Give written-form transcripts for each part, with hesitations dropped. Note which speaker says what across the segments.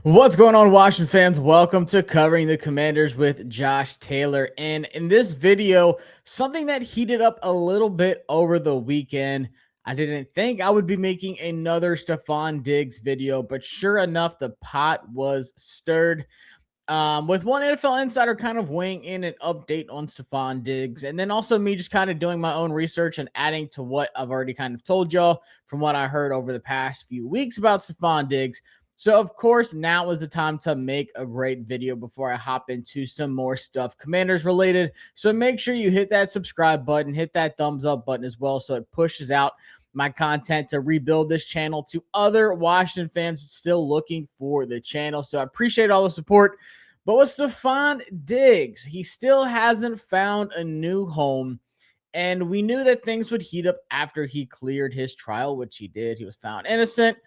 Speaker 1: What's going on, Washington fans? Welcome to Covering the Commanders with Josh Taylor. And in this video, something that heated up a little bit over the weekend. I didn't think I would be making another Stefon Diggs video, but sure enough, the pot was stirred. With one NFL insider kind of weighing in an update on Stefon Diggs, and then also me just kind of doing my own research and adding to what I've already kind of told y'all from what I heard over the past few weeks about Stefon Diggs. So, of course, now is the time to make a great video before I hop into some more stuff Commanders related. So make sure you hit that subscribe button, hit that thumbs up button as well, so it pushes out my content to rebuild this channel to other Washington fans still looking for the channel. So I appreciate all the support. But with Stefon Diggs, he still hasn't found a new home. And we knew that things would heat up after he cleared his trial, which he did. He was found innocent.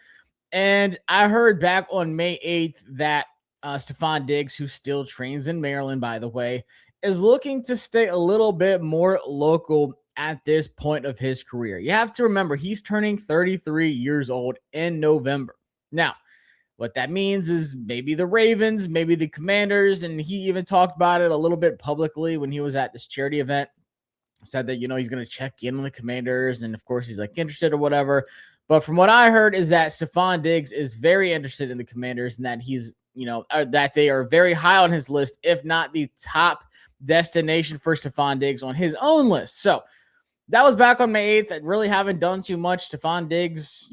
Speaker 1: And I heard back on May 8th that Stefon Diggs, who still trains in Maryland, by the way, is looking to stay a little bit more local at this point of his career. You have to remember, he's turning 33 years old in November. Now, what that means is maybe the Ravens, maybe the Commanders, and he even talked about it a little bit publicly when he was at this charity event. Said that, he's going to check in on the Commanders, and of course he's like interested or whatever. But from what I heard is that Stefon Diggs is very interested in the Commanders and that he's, that they are very high on his list, if not the top destination for Stefon Diggs on his own list. So that was back on May 8th. I really haven't done too much Stefon Diggs,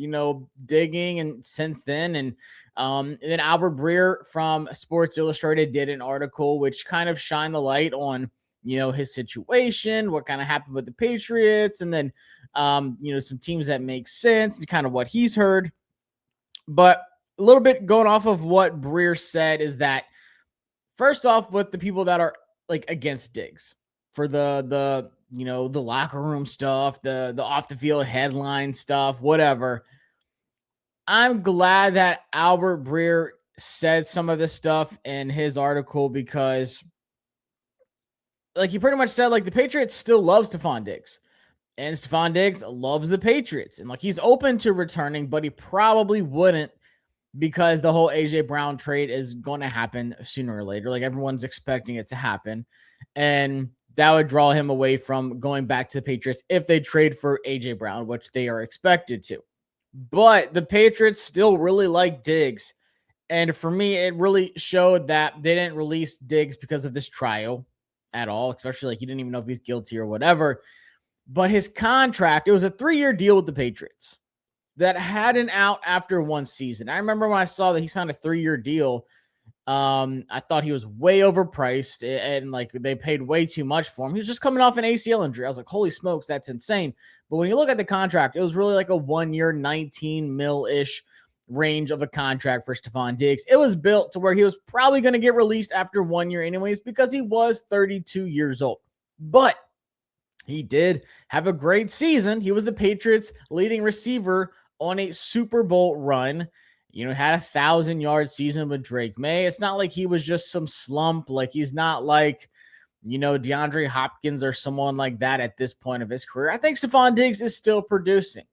Speaker 1: digging and since then. And then Albert Breer from Sports Illustrated did an article which kind of shined the light on, his situation, what kind of happened with the Patriots, and then, some teams that make sense and kind of what he's heard. But a little bit going off of what Breer said is that, first off, with the people that are like against Diggs for the locker room stuff, the off the field headline stuff, whatever. I'm glad that Albert Breer said some of this stuff in his article because, like, he pretty much said, like, the Patriots still love Stefon Diggs. And Stefon Diggs loves the Patriots. And, like, he's open to returning, but he probably wouldn't because the whole A.J. Brown trade is going to happen sooner or later. Like, everyone's expecting it to happen. And that would draw him away from going back to the Patriots if they trade for A.J. Brown, which they are expected to. But the Patriots still really like Diggs. And for me, it really showed that they didn't release Diggs because of this trial at all, especially like you didn't even know if he's guilty or whatever. But his contract, it was a 3-year deal with the Patriots that had an out after one season. I remember when I saw that he signed a 3-year deal, I thought he was way overpriced and like they paid way too much for him. He was just coming off an ACL injury. I was like, holy smokes, that's insane. But when you look at the contract, it was really like a 1-year, 19 mil-ish range of a contract for Stefon Diggs. It was built to where he was probably going to get released after 1 year anyways because he was 32 years old. But he did have a great season. He was the Patriots' leading receiver on a Super Bowl run. Had a 1,000-yard season with Drake May. It's not like he was just some slump. Like, he's not like, DeAndre Hopkins or someone like that at this point of his career. I think Stefon Diggs is still producing.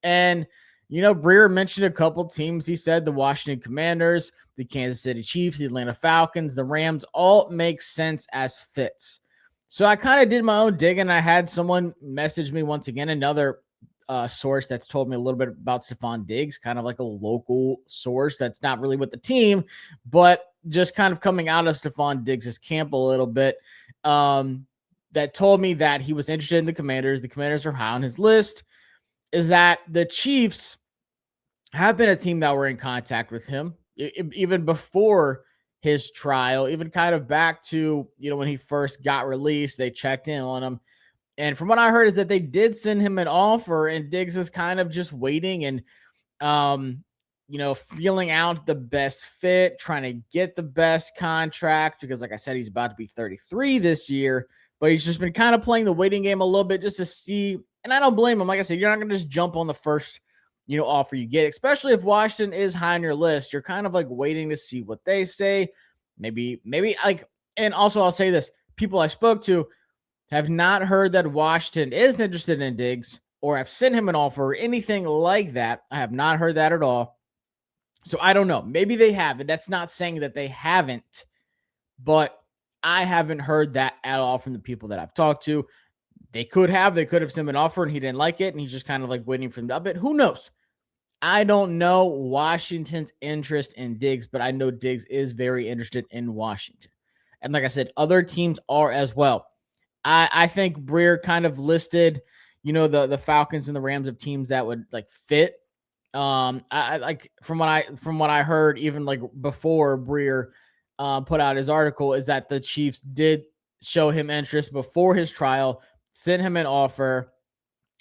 Speaker 1: And, Breer mentioned a couple teams. He said the Washington Commanders, the Kansas City Chiefs, the Atlanta Falcons, the Rams all make sense as fits. So I kind of did my own digging. I had someone message me once again, another source that's told me a little bit about Stefon Diggs, kind of like a local source that's not really with the team, but just kind of coming out of Stefon Diggs' camp a little bit, that told me that he was interested in the Commanders. The Commanders are high on his list. Is that the Chiefs have been a team that were in contact with him even before his trial, even kind of back to, when he first got released, they checked in on him. And from what I heard is that they did send him an offer and Diggs is kind of just waiting and, feeling out the best fit, trying to get the best contract because, like I said, he's about to be 33 this year, but he's just been kind of playing the waiting game a little bit just to see. And I don't blame him. Like I said, you're not going to just jump on the first, offer you get, especially if Washington is high on your list. You're kind of like waiting to see what they say. Maybe like, and also I'll say this, people I spoke to have not heard that Washington is interested in Diggs or have sent him an offer or anything like that. I have not heard that at all. So I don't know. Maybe they have, and that's not saying that they haven't, but I haven't heard that at all from the people that I've talked to. They could have sent him an offer and he didn't like it, and he's just kind of like waiting for them to up it. Who knows? I don't know Washington's interest in Diggs, but I know Diggs is very interested in Washington. And like I said, other teams are as well. I think Breer kind of listed, the Falcons and the Rams of teams that would like fit. I like from what I heard, even like before Breer put out his article, is that the Chiefs did show him interest before his trial, sent him an offer,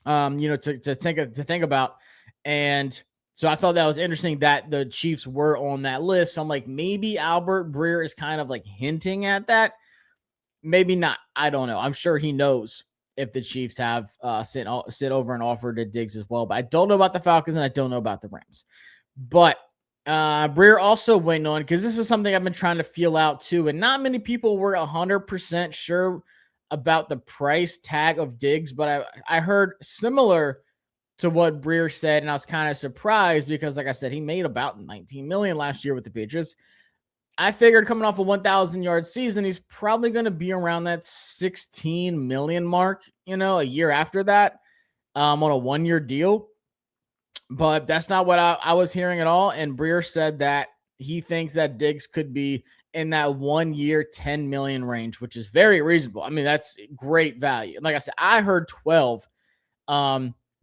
Speaker 1: to think about. And so I thought that was interesting that the Chiefs were on that list. So I'm like, maybe Albert Breer is kind of like hinting at that. Maybe not. I don't know. I'm sure he knows if the Chiefs have sent over an offer to Diggs as well. But I don't know about the Falcons and I don't know about the Rams. But Breer also went on, because this is something I've been trying to feel out too. And not many people were 100% sure about the price tag of Diggs. But I heard similar to what Breer said, and I was kind of surprised because, like I said, he made about 19 million last year with the Patriots. I figured coming off a 1,000-yard season, he's probably going to be around that 16 million mark, a year after that, on a 1-year deal. But that's not what I was hearing at all. And Breer said that he thinks that Diggs could be in that 1 year, 10 million range, which is very reasonable. I mean, that's great value. And like I said, I heard 12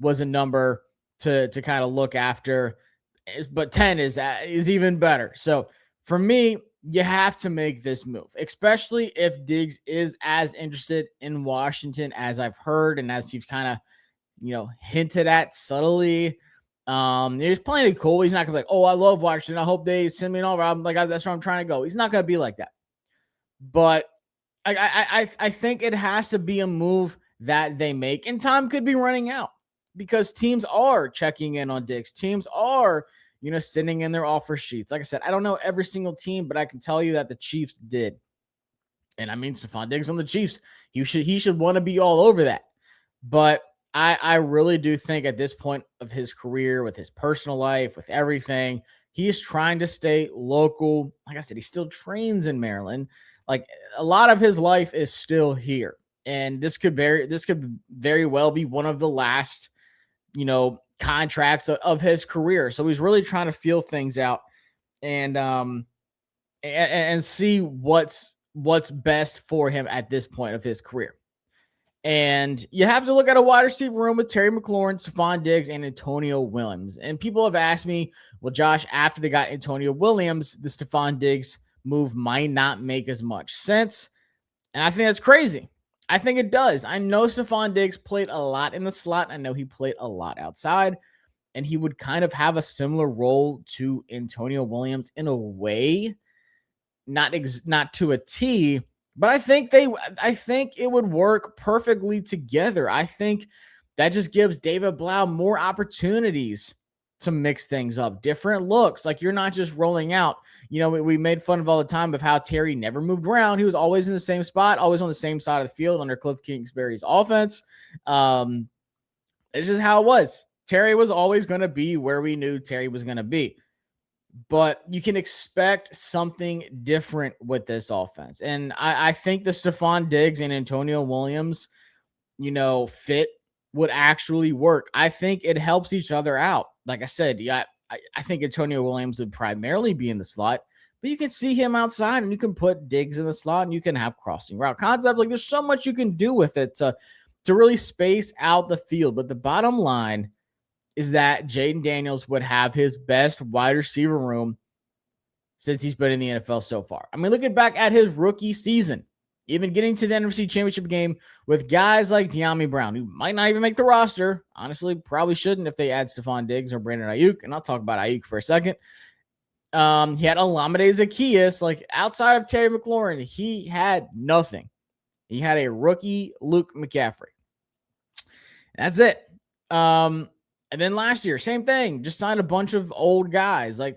Speaker 1: was a number to kind of look after, but 10 is even better. So for me, you have to make this move, especially if Diggs is as interested in Washington as I've heard and as he's kind of, hinted at subtly. He's playing it cool. He's not gonna be like, oh, I love Washington, I hope they send me an over. I'm like, that's where I'm trying to go. He's not gonna be like that. But I think it has to be a move that they make, and time could be running out because teams are checking in on Diggs. Teams are, sending in their offer sheets. Like I said, I don't know every single team, but I can tell you that the Chiefs did. And I mean, Stefon Diggs on the Chiefs, he should want to be all over that. But I really do think at this point of his career, with his personal life, with everything, he is trying to stay local. Like I said, he still trains in Maryland. Like, a lot of his life is still here. And this could very well be one of the last, contracts of his career. So he's really trying to feel things out and see what's best for him at this point of his career. And you have to look at a wide receiver room with Terry McLaurin, Stefon Diggs, and Antonio Williams. And people have asked me, well, Josh, after they got Antonio Williams, the Stefon Diggs move might not make as much sense. And I think that's crazy. I think it does. I know Stefon Diggs played a lot in the slot. I know he played a lot outside. And he would kind of have a similar role to Antonio Williams in a way, not to a T, but I think it would work perfectly together. I think that just gives David Blau more opportunities to mix things up, different looks. Like, you're not just rolling out. We made fun of all the time of how Terry never moved around. He was always in the same spot, always on the same side of the field under Cliff Kingsbury's offense. It's just how it was. Terry was always going to be where we knew Terry was going to be. But you can expect something different with this offense. And I think the Stefon Diggs and Antonio Williams, fit would actually work. I think it helps each other out. Like I said, yeah, I think Antonio Williams would primarily be in the slot, but you can see him outside and you can put Diggs in the slot and you can have crossing route concept. Like, there's so much you can do with it to really space out the field. But the bottom line is that Jaden Daniels would have his best wide receiver room since he's been in the NFL so far. I mean, looking back at his rookie season, even getting to the NFC Championship game with guys like De'Ami Brown, who might not even make the roster. Honestly, probably shouldn't if they add Stefon Diggs or Brandon Aiyuk. And I'll talk about Aiyuk for a second. He had Olamide Zaccheaus. Like, outside of Terry McLaurin, he had nothing. He had a rookie Luke McCaffrey. That's it. And then last year, same thing. Just signed a bunch of old guys like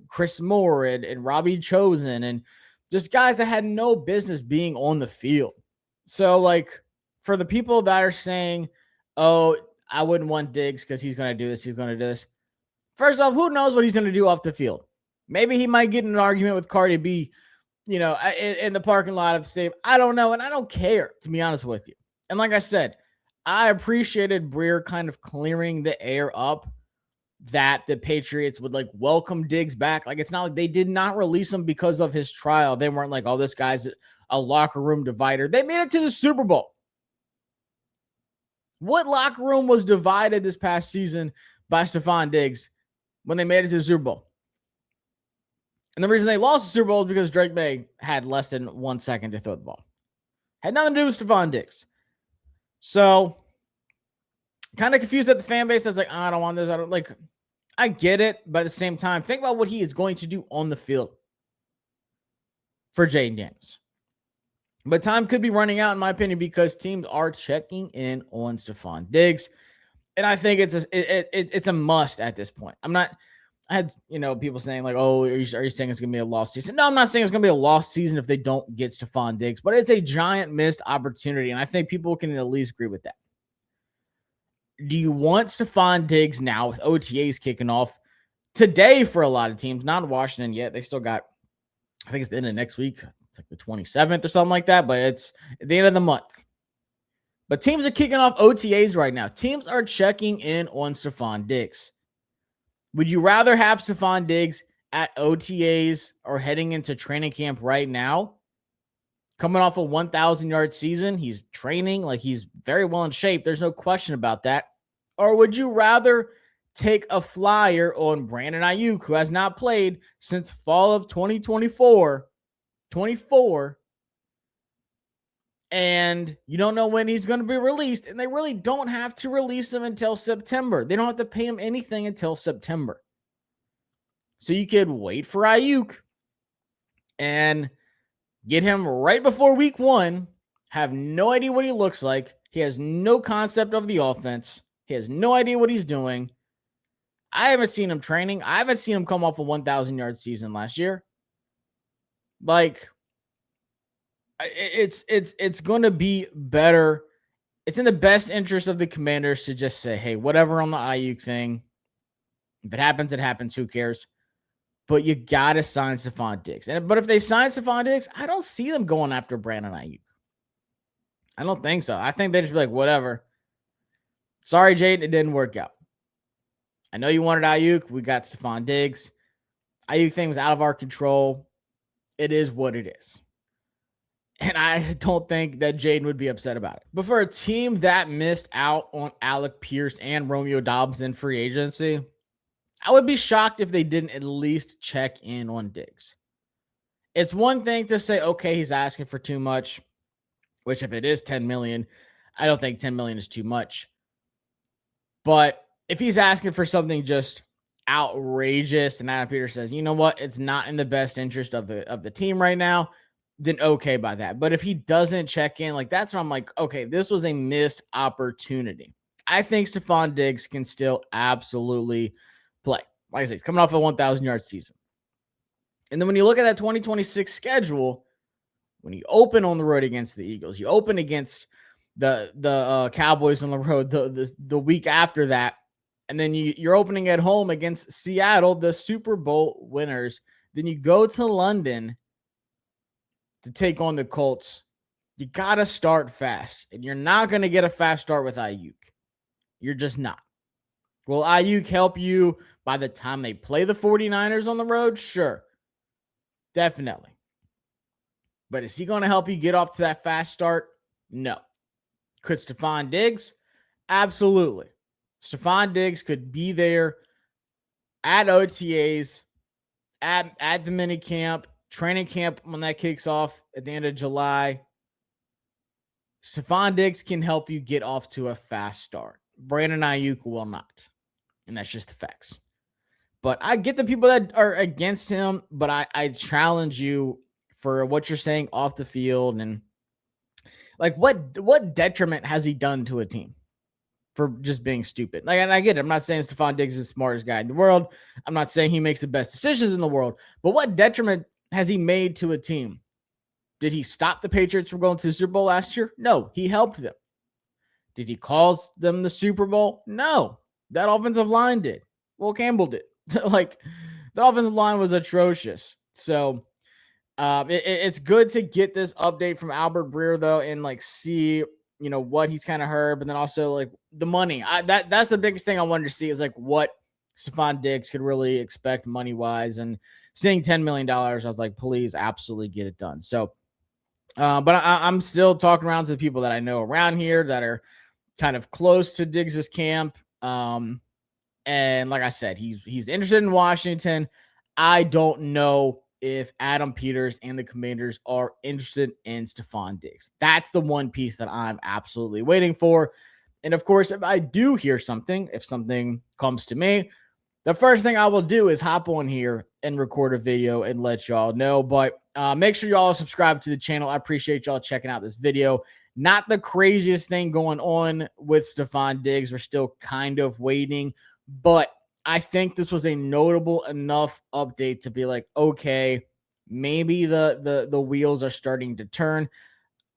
Speaker 1: Chris Moore and Robbie Chosen, and just guys that had no business being on the field. So, like, for the people that are saying, oh, I wouldn't want Diggs because he's going to do this, he's going to do this. First off, who knows what he's going to do off the field? Maybe he might get in an argument with Cardi B, in the parking lot of the stadium. I don't know, and I don't care, to be honest with you. And like I said, I appreciated Breer kind of clearing the air up that the Patriots would welcome Diggs back. Like, it's not like they did not release him because of his trial. They weren't like, oh, this guy's a locker room divider. They made it to the Super Bowl. What locker room was divided this past season by Stefon Diggs when they made it to the Super Bowl? And the reason they lost the Super Bowl is because Drake May had less than 1 second to throw the ball. Had nothing to do with Stefon Diggs. So, kind of confused at the fan base. I was like, I don't want this. I get it. But at the same time, think about what he is going to do on the field for Jaden Daniels. But time could be running out, in my opinion, because teams are checking in on Stefon Diggs. And I think it's a must at this point. I had, people saying oh, are you saying it's going to be a lost season? No, I'm not saying it's going to be a lost season if they don't get Stefon Diggs, but it's a giant missed opportunity. And I think people can at least agree with that. Do you want Stefon Diggs now with OTAs kicking off today for a lot of teams? Not in Washington yet. They still got, I think it's the end of next week. It's like the 27th or something like that, but it's at the end of the month. But teams are kicking off OTAs right now. Teams are checking in on Stefon Diggs. Would you rather have Stefon Diggs at OTAs or heading into training camp right now? Coming off a 1,000-yard season, he's training, he's very well in shape. There's no question about that. Or would you rather take a flyer on Brandon Aiyuk, who has not played since fall of 2024, and you don't know when he's going to be released, and they really don't have to release him until September. They don't have to pay him anything until September. So you could wait for Aiyuk and get him right before week 1, have no idea what he looks like. He has no concept of the offense. He has no idea what he's doing. I haven't seen him training. I haven't seen him come off a 1,000-yard season last year. It's going to be better. It's in the best interest of the Commanders to just say, hey, whatever on the Aiyuk thing. If it happens, it happens. Who cares? But you got to sign Stefon Diggs. But if they sign Stefon Diggs, I don't see them going after Brandon Aiyuk. I don't think so. I think they just be like, whatever. Sorry, Jade, it didn't work out. I know you wanted Aiyuk. We got Stefon Diggs. Aiyuk thing was out of our control. It is what it is. And I don't think that Jaden would be upset about it. But for a team that missed out on Alec Pierce and Romeo Dobbs in free agency, I would be shocked if they didn't at least check in on Diggs. It's one thing to say, okay, he's asking for too much, which if it is $10 million, I don't think $10 million is too much. But if he's asking for something just outrageous and Adam Peters says, you know what, it's not in the best interest of the team right now, then okay by that. But if he doesn't check in, that's when I'm like, okay, this was a missed opportunity. I think Stefon Diggs can still absolutely play. Like I said, he's coming off a 1,000-yard season. And then when you look at that 2026 schedule, when you open on the road against the Eagles, you open against the Cowboys on the road the week after that, and then you're opening at home against Seattle, the Super Bowl winners. Then you go to London to take on the Colts. You got to start fast, and you're not going to get a fast start with Aiyuk. You're just not. Will Aiyuk help you by the time they play the 49ers on the road? Sure. Definitely. But is he going to help you get off to that fast start? No. Could Stefon Diggs? Absolutely. Stefon Diggs could be there at OTAs, at the mini camp, training camp when that kicks off at the end of July. Stefon Diggs can help you get off to a fast start. Brandon Aiyuk will not. And that's just the facts. But I get the people that are against him, but I challenge you for what you're saying off the field. And what detriment has he done to a team for just being stupid? And I get it. I'm not saying Stefon Diggs is the smartest guy in the world. I'm not saying he makes the best decisions in the world. But what detriment has he made to a team? Did he stop the Patriots from going to the Super Bowl last year? No, he helped them. Did he cause them the Super Bowl? No, that offensive line did. Well, Campbell did. Like, the offensive line was atrocious. So it's good to get this update from Albert Breer though, and like see what he's kind of heard, but then also like the money. That's the biggest thing I wanted to see is like what Stefon Diggs could really expect money wise, and seeing $10 million, I was like, please, absolutely get it done. So, but I'm still talking around to the people that I know around here that are kind of close to Diggs's camp. And like I said, he's interested in Washington. I don't know if Adam Peters and the Commanders are interested in Stefon Diggs. That's the one piece that I'm absolutely waiting for. And of course, if I do hear something, if something comes to me, the first thing I will do is hop on here and record a video and let y'all know. But make sure y'all subscribe to the channel. I appreciate y'all checking out this video. Not the craziest thing going on with Stefon Diggs. We're still kind of waiting, but I think this was a notable enough update to be like, okay, maybe the wheels are starting to turn.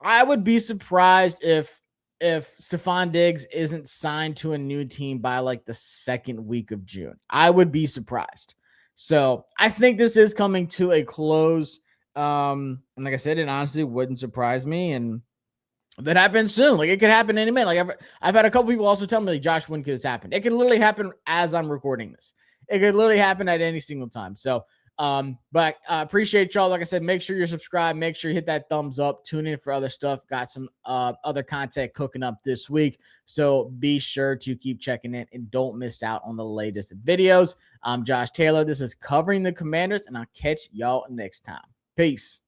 Speaker 1: I would be surprised if Stefon Diggs isn't signed to a new team by like the second week of June. I would be surprised. So I think this is coming to a close. And like I said, it honestly wouldn't surprise me. And that happens soon. Like, it could happen any minute. Like, I've had a couple people also tell me, like, Josh, when could this happen? It could literally happen as I'm recording this. It could literally happen at any single time. So, but I appreciate y'all. Like I said, make sure you're subscribed. Make sure you hit that thumbs up. Tune in for other stuff. Got some other content cooking up this week. So be sure to keep checking in and don't miss out on the latest videos. I'm Josh Taylor. This is Covering the Commanders, and I'll catch y'all next time. Peace.